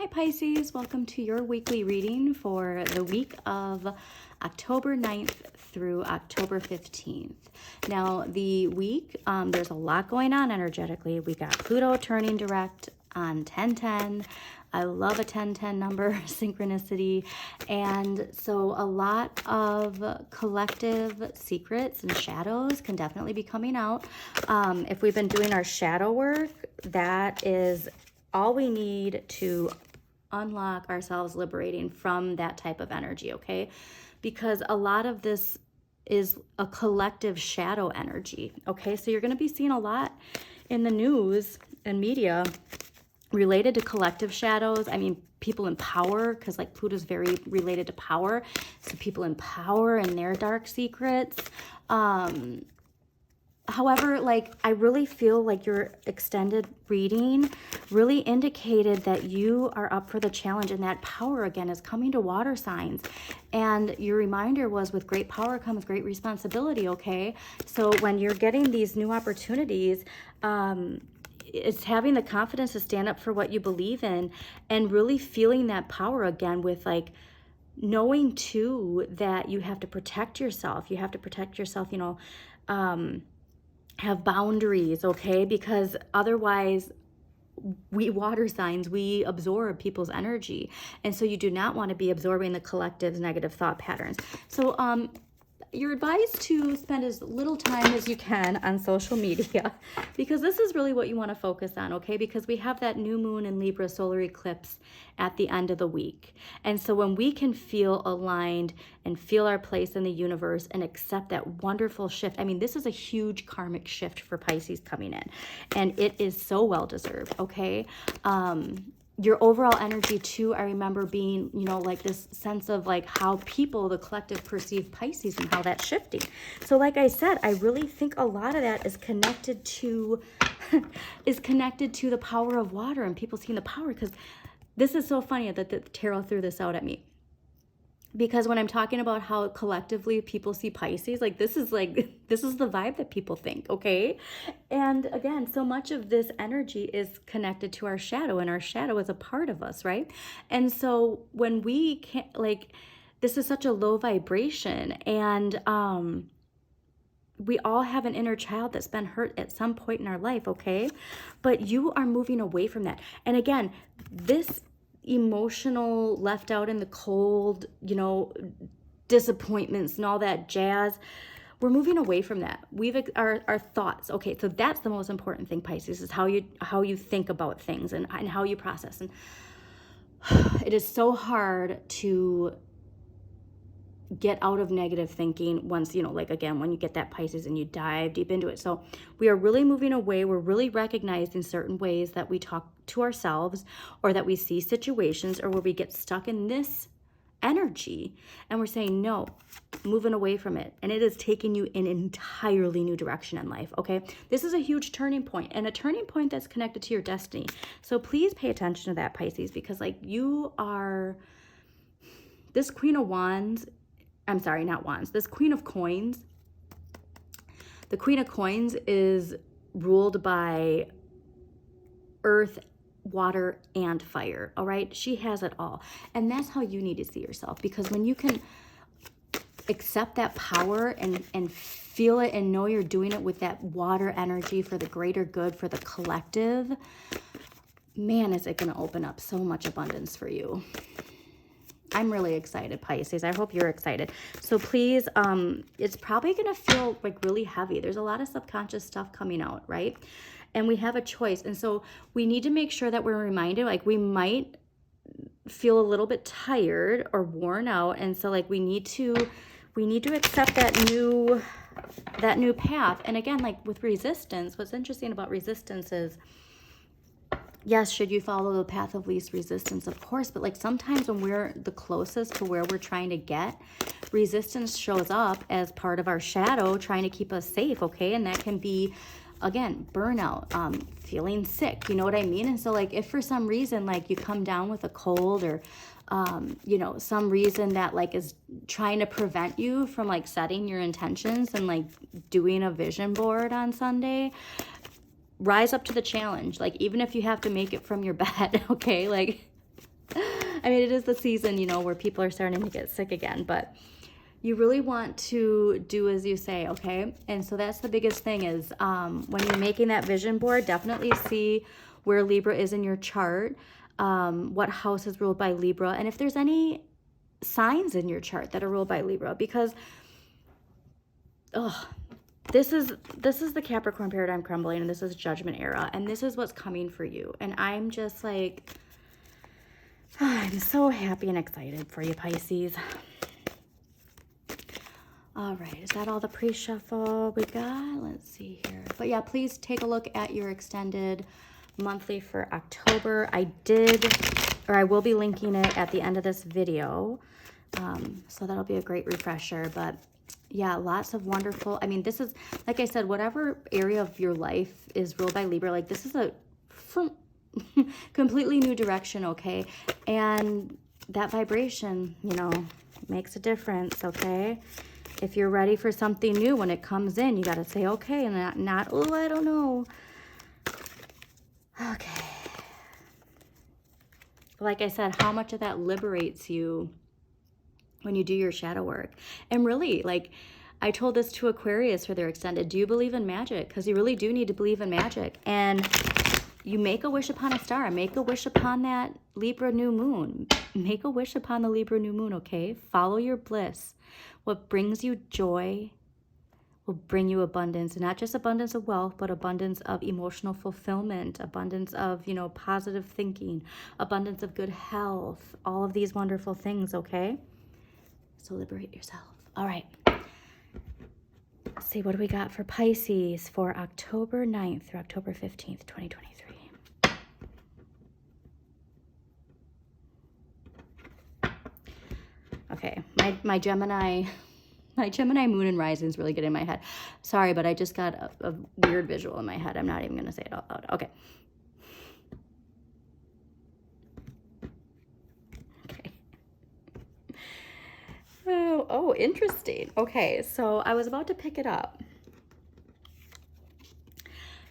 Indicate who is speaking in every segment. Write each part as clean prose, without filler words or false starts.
Speaker 1: Hi Pisces, welcome to your weekly reading for the week of October 9th through October 15th. Now the week, there's a lot going on energetically. We got Pluto turning direct on 10/10. I love a 10/10 number, synchronicity. And so a lot of collective secrets and shadows can definitely be coming out. If we've been doing our shadow work, that is all we need to unlock ourselves, liberating from that type of energy, okay? Because a lot of this is a collective shadow energy, okay? So you're going to be seeing a lot in the news and media related to collective shadows. I mean, people in power, because like Pluto's very related to power. So people in power and their dark secrets. However, like, I really feel like your extended reading really indicated that you are up for the challenge, and that power again is coming to water signs. And your reminder was, with great power comes great responsibility, okay? So when you're getting these new opportunities, it's having the confidence to stand up for what you believe in and really feeling that power again, with like knowing too that you have to protect yourself. You have to protect yourself, you know, have boundaries, okay? Because otherwise, we water signs, we absorb people's energy. And so you do not want to be absorbing the collective's negative thought patterns. So you're advised to spend as little time as you can on social media, because this is really what you want to focus on, okay? Because we have that new moon in Libra solar eclipse at the end of the week. And so when we can feel aligned and feel our place in the universe and accept that wonderful shift, I mean, this is a huge karmic shift for Pisces coming in, and it is so well deserved, okay? Your overall energy too, I remember being, you know, like this sense of like how people, the collective, perceive Pisces and how that's shifting. So like I said, I really think a lot of that is connected to the power of water and people seeing the power. Because this is so funny that the tarot threw this out at me. Because when I'm talking about how collectively people see Pisces, this is the vibe that people think, okay? And again, so much of this energy is connected to our shadow, and our shadow is a part of us, right? And so when we can't, like, this is such a low vibration, and we all have an inner child that's been hurt at some point in our life, okay? But you are moving away from that. And again, this emotional, left out in the cold, you know, disappointments and all that jazz, we're moving away from that. Our thoughts, okay? So that's the most important thing, Pisces, is how you think about things and how you process. And it is so hard to get out of negative thinking once, you know, like, again, when you get that Pisces and you dive deep into it. So we are really moving away. We're really recognizing certain ways that we talk to ourselves, or that we see situations, or where we get stuck in this energy, and we're saying no, moving away from it. And it is taking you in an entirely new direction in life, okay? This is a huge turning point, and a turning point that's connected to your destiny. So please pay attention to that, Pisces, because like, you are this Queen of Wands. I'm sorry, not wands. This Queen of Coins. The Queen of Coins is ruled by earth, water, and fire, all right? She has it all. And that's how you need to see yourself, because when you can accept that power and feel it and know you're doing it with that water energy for the greater good, for the collective, man, is it going to open up so much abundance for you. I'm really excited, Pisces. I hope you're excited. So please, it's probably going to feel like really heavy. There's a lot of subconscious stuff coming out, right? And we have a choice. And so we need to make sure that we're reminded, like, we might feel a little bit tired or worn out. And so like, we need to accept that new path. And again, like with resistance, what's interesting about resistance is, yes, should you follow the path of least resistance? Of course. But like, sometimes when we're the closest to where we're trying to get, resistance shows up as part of our shadow trying to keep us safe, okay? And that can be, again, burnout, feeling sick, you know what I mean? And so like, if for some reason, like, you come down with a cold, or you know, some reason that like is trying to prevent you from like setting your intentions and like doing a vision board on Sunday, rise up to the challenge. Like, even if you have to make it from your bed, okay? Like, I mean, it is the season, you know, where people are starting to get sick again, but you really want to do as you say, okay? And so that's the biggest thing is when you're making that vision board, definitely see where Libra is in your chart, what house is ruled by Libra, and if there's any signs in your chart that are ruled by Libra, because this is the Capricorn paradigm crumbling, and this is judgment era, and this is what's coming for you. And I'm just like, I'm so happy and excited for you, Pisces. All right, is that all the pre-shuffle we got? Let's see here. But yeah, please take a look at your extended monthly for October. I will be linking it at the end of this video. So that'll be a great refresher. But yeah, lots of wonderful, I mean, this is, like I said, whatever area of your life is ruled by Libra, like this is a completely new direction, okay? And that vibration, you know, makes a difference, okay? If you're ready for something new, when it comes in, you got to say, okay, and not, oh, I don't know. Okay. Like I said, how much of that liberates you when you do your shadow work? And really, like, I told this to Aquarius for their extended, do you believe in magic? Because you really do need to believe in magic. And you make a wish upon a star. Make a wish upon that Libra new moon. Make a wish upon the Libra new moon, okay? Follow your bliss. What brings you joy will bring you abundance. And not just abundance of wealth, but abundance of emotional fulfillment, abundance of, you know, positive thinking, abundance of good health, all of these wonderful things, okay? So liberate yourself. All right. Let's see, what do we got for Pisces for October 9th through October 15th, 2023? Okay, my Gemini moon and rising is really getting in my head. Sorry, but I just got a weird visual in my head. I'm not even going to say it out loud. Okay. Okay. Oh, interesting. Okay, so I was about to pick it up.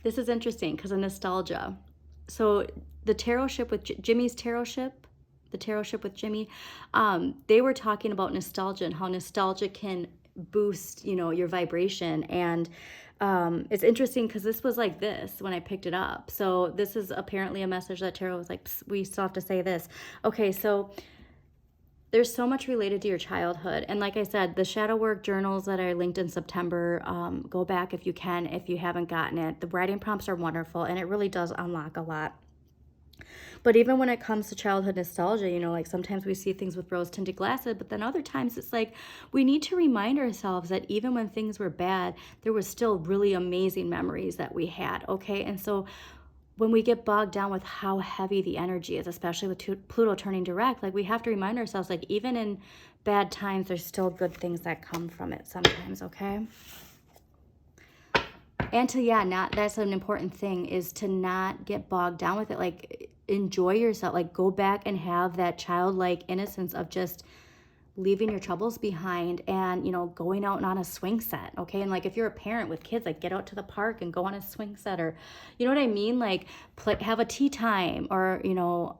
Speaker 1: This is interesting because of nostalgia. So the tarot ship with Jimmy's tarot ship, the tarot ship with Jimmy, they were talking about nostalgia and how nostalgia can boost, you know, your vibration. And it's interesting because this was like this when I picked it up. So this is apparently a message that tarot was like, we still have to say this. Okay, so there's so much related to your childhood. And like I said, the shadow work journals that I linked in September, go back if you can, if you haven't gotten it. The writing prompts are wonderful, and it really does unlock a lot. But even when it comes to childhood nostalgia, you know, like sometimes we see things with rose-tinted glasses, but then other times it's like we need to remind ourselves that even when things were bad, there was still really amazing memories that we had, okay? And so when we get bogged down with how heavy the energy is, especially with Pluto turning direct, like we have to remind ourselves, like even in bad times, there's still good things that come from it sometimes, okay? And to, yeah, that's an important thing, is to not get bogged down with it. Like enjoy yourself, like go back and have that childlike innocence of just leaving your troubles behind and, you know, going out and on a swing set, okay? And like if you're a parent with kids, like get out to the park and go on a swing set, or you know what I mean, like have a tea time, or you know,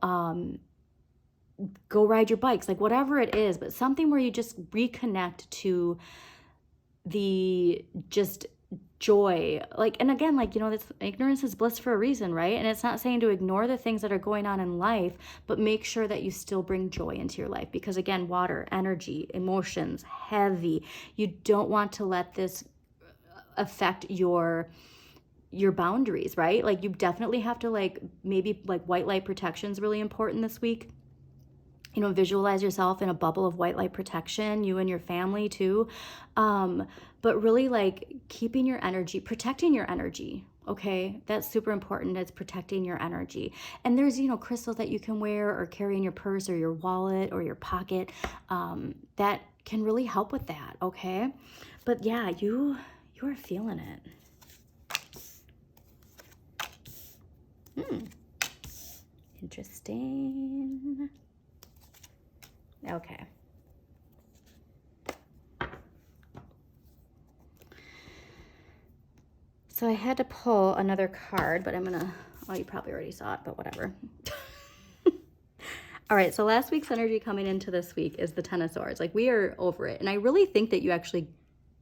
Speaker 1: go ride your bikes, like whatever it is, but something where you just reconnect to the just joy. Like, and again, like, you know, this ignorance is bliss for a reason, right? And it's not saying to ignore the things that are going on in life, but make sure that you still bring joy into your life, because again, water, energy, emotions, heavy. You don't want to let this affect your boundaries, right? Like you definitely have to, like, maybe like white light protection is really important this week. You know, visualize yourself in a bubble of white light protection, you and your family too. But really like keeping your energy, protecting your energy, okay? That's super important. It's protecting your energy. And there's, you know, crystals that you can wear or carry in your purse or your wallet or your pocket that can really help with that, okay? But yeah, you are feeling it. Interesting. Okay. So I had to pull another card, but I'm gonna, oh, you probably already saw it, but whatever. All right, so last week's energy coming into this week is the Ten of Swords. Like, we are over it. And I really think that you actually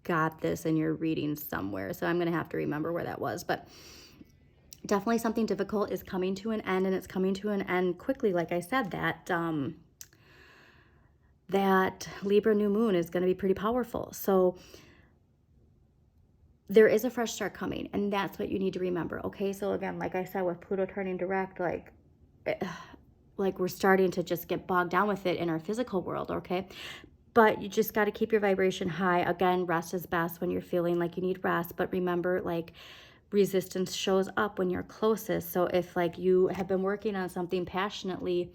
Speaker 1: got this in your reading somewhere. So I'm going to have to remember where that was. But definitely something difficult is coming to an end, and it's coming to an end quickly. Like I said, that Libra new moon is going to be pretty powerful. So there is a fresh start coming, and that's what you need to remember. Okay, so again, like I said, with Pluto turning direct, like we're starting to just get bogged down with it in our physical world. Okay, but you just got to keep your vibration high. Again, rest is best when you're feeling like you need rest, but remember, like, resistance shows up when you're closest. So if like you have been working on something passionately,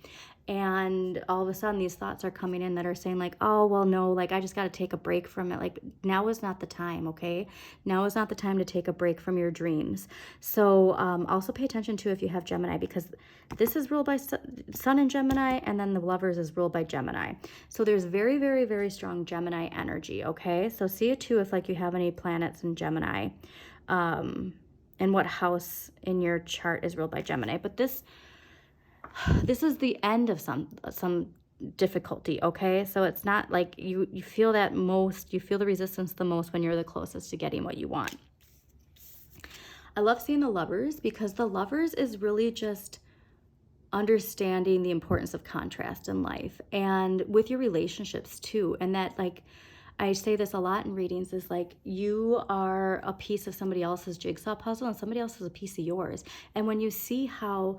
Speaker 1: and all of a sudden these thoughts are coming in that are saying like, oh, well, no, like I just got to take a break from it. Like, now is not the time. Okay, now is not the time to take a break from your dreams. So also pay attention to if you have Gemini, because this is ruled by Sun in Gemini, and then the Lovers is ruled by Gemini. So there's very, very, very strong Gemini energy. Okay, so see it too if like you have any planets in Gemini, and what house in your chart is ruled by Gemini. But this is the end of some difficulty. Okay, so it's not like you feel that most, you feel the resistance the most when you're the closest to getting what you want. I love seeing the Lovers, because the Lovers is really just understanding the importance of contrast in life and with your relationships too. And that, like, I say this a lot in readings, is like, you are a piece of somebody else's jigsaw puzzle, and somebody else is a piece of yours. And when you see how,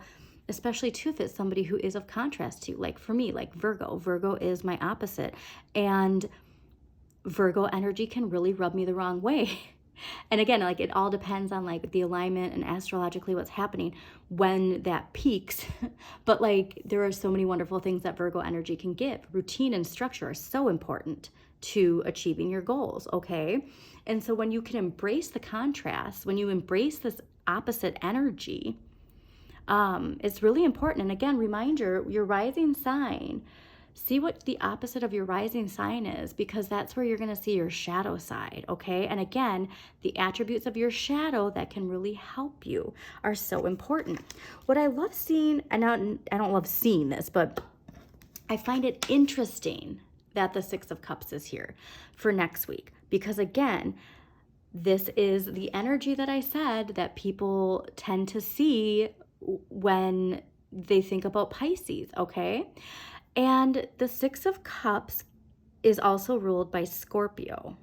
Speaker 1: especially too, if it's somebody who is of contrast to you, like for me, like Virgo is my opposite, and Virgo energy can really rub me the wrong way. And again, like, it all depends on like the alignment and astrologically what's happening when that peaks. But like, there are so many wonderful things that Virgo energy can give. Routine and structure are so important to achieving your goals. Okay, and so when you can embrace the contrast, when you embrace this opposite energy, it's really important. And again, reminder, your rising sign, see what the opposite of your rising sign is, because that's where you're going to see your shadow side. Okay, and again, the attributes of your shadow that can really help you are so important. What I love seeing, and I don't love seeing this, but I find it interesting that the Six of Cups is here for next week, because again, this is the energy that I said that people tend to see when they think about Pisces. Okay, and the Six of Cups is also ruled by Scorpio.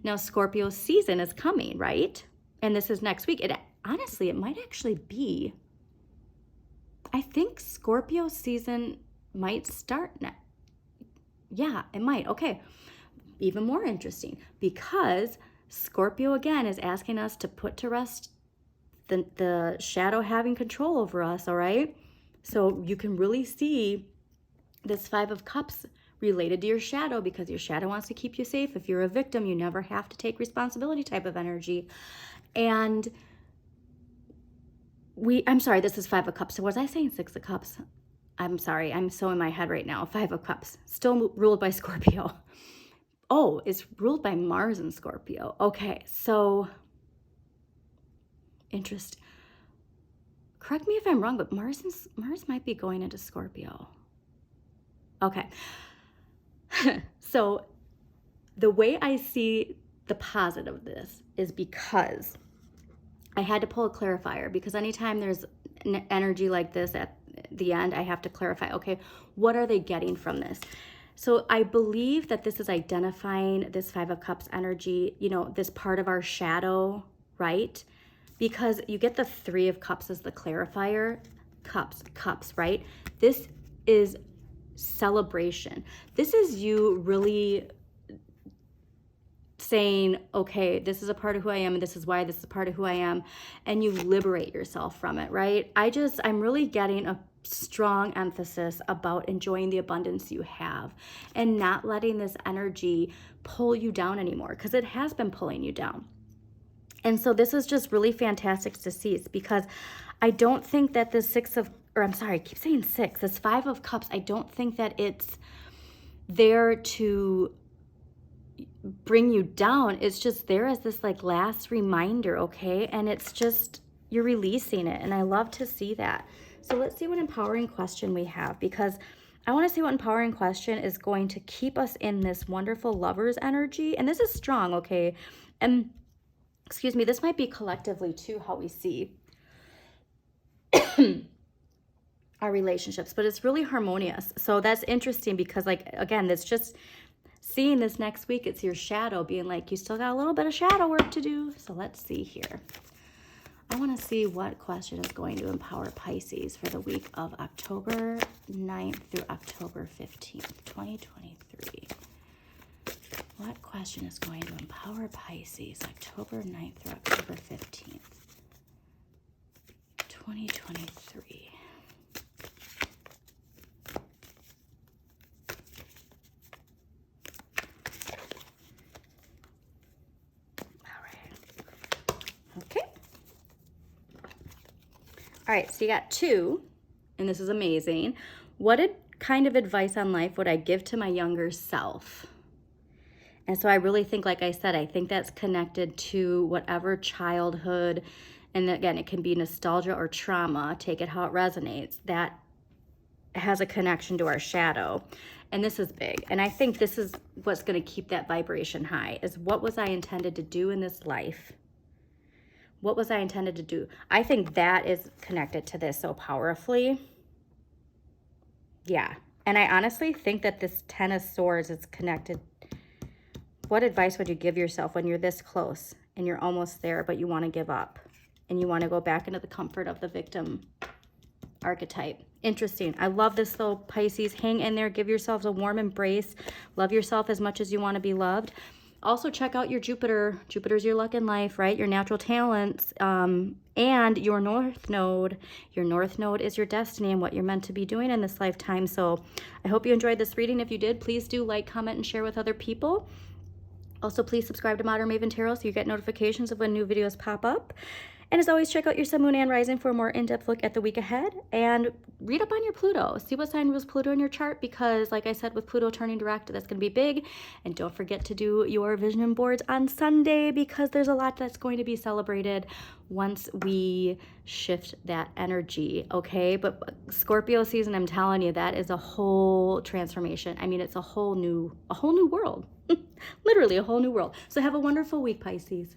Speaker 1: Now, Scorpio season is coming, right? And this is next week. Honestly, it might actually be, I think Scorpio season might start next. Yeah, it might. Okay, even more interesting, because Scorpio again is asking us to put to rest the shadow having control over us. All right, so you can really see this Five of Cups related to your shadow, because your shadow wants to keep you safe. If you're a victim, you never have to take responsibility type of energy. And I'm sorry, this is Five of Cups. So was I saying Six of Cups? I'm sorry, I'm so in my head right now. Five of Cups, still ruled by Scorpio. Oh, it's ruled by Mars in Scorpio. Okay, so interesting. Correct me if I'm wrong, but Mars might be going into Scorpio. Okay. So the way I see the positive of this is because I had to pull a clarifier, because anytime there's an energy like this at the end, I have to clarify, okay, what are they getting from this? So I believe that this is identifying this Five of Cups energy, you know, this part of our shadow, right? Because you get the Three of Cups as the clarifier, cups, right? This is celebration. This is you really saying, okay, this is a part of who I am, and this is why this is a part of who I am, and you liberate yourself from it, right? I'm really getting a strong emphasis about enjoying the abundance you have and not letting this energy pull you down anymore, because it has been pulling you down. And so this is just really fantastic to see. It's because I don't think that this I keep saying six, this Five of Cups, I don't think that it's there to bring you down. It's just there as this like last reminder, okay? And it's just, you're releasing it, and I love to see that. So let's see what empowering question we have, because I want to see what empowering question is going to keep us in this wonderful Lovers energy. And this is strong, okay? And excuse me, this might be collectively too how we see our relationships, but it's really harmonious. So that's interesting because, like, again, that's just seeing this next week. It's your shadow being like, you still got a little bit of shadow work to do. So let's see here. I want to see what question is going to empower Pisces for the week of October 9th through October 15th, 2023. What question is going to empower Pisces October 9th through October 15th, 2023? All right. Okay. All right, so you got 2, and this is amazing. What kind of advice on life would I give to my younger self? And so I really think, like I said, I think that's connected to whatever childhood, and again, it can be nostalgia or trauma, take it how it resonates, that has a connection to our shadow. And this is big. And I think this is what's going to keep that vibration high, is what was I intended to do in this life? What was I intended to do? I think that is connected to this so powerfully. Yeah. And I honestly think that this 10 of Swords is connected. What advice would you give yourself when you're this close and you're almost there, but you want to give up and you want to go back into the comfort of the victim archetype? Interesting. I love this though, Pisces. Hang in there. Give yourselves a warm embrace. Love yourself as much as you want to be loved. Also, check out your Jupiter. Jupiter's your luck in life, right? Your natural talents, and your North Node. Your North Node is your destiny and what you're meant to be doing in this lifetime. So I hope you enjoyed this reading. If you did, please do like, comment, and share with other people. Also, please subscribe to Modern Maven Tarot so you get notifications of when new videos pop up. And as always, check out your Sun, Moon, and Rising for a more in-depth look at the week ahead. And read up on your Pluto. See what sign rules Pluto in your chart, because like I said, with Pluto turning direct, that's going to be big. And don't forget to do your vision boards on Sunday, because there's a lot that's going to be celebrated once we shift that energy, okay? But Scorpio season, I'm telling you, that is a whole transformation. I mean, it's a whole new world. Literally a whole new world. So have a wonderful week, Pisces.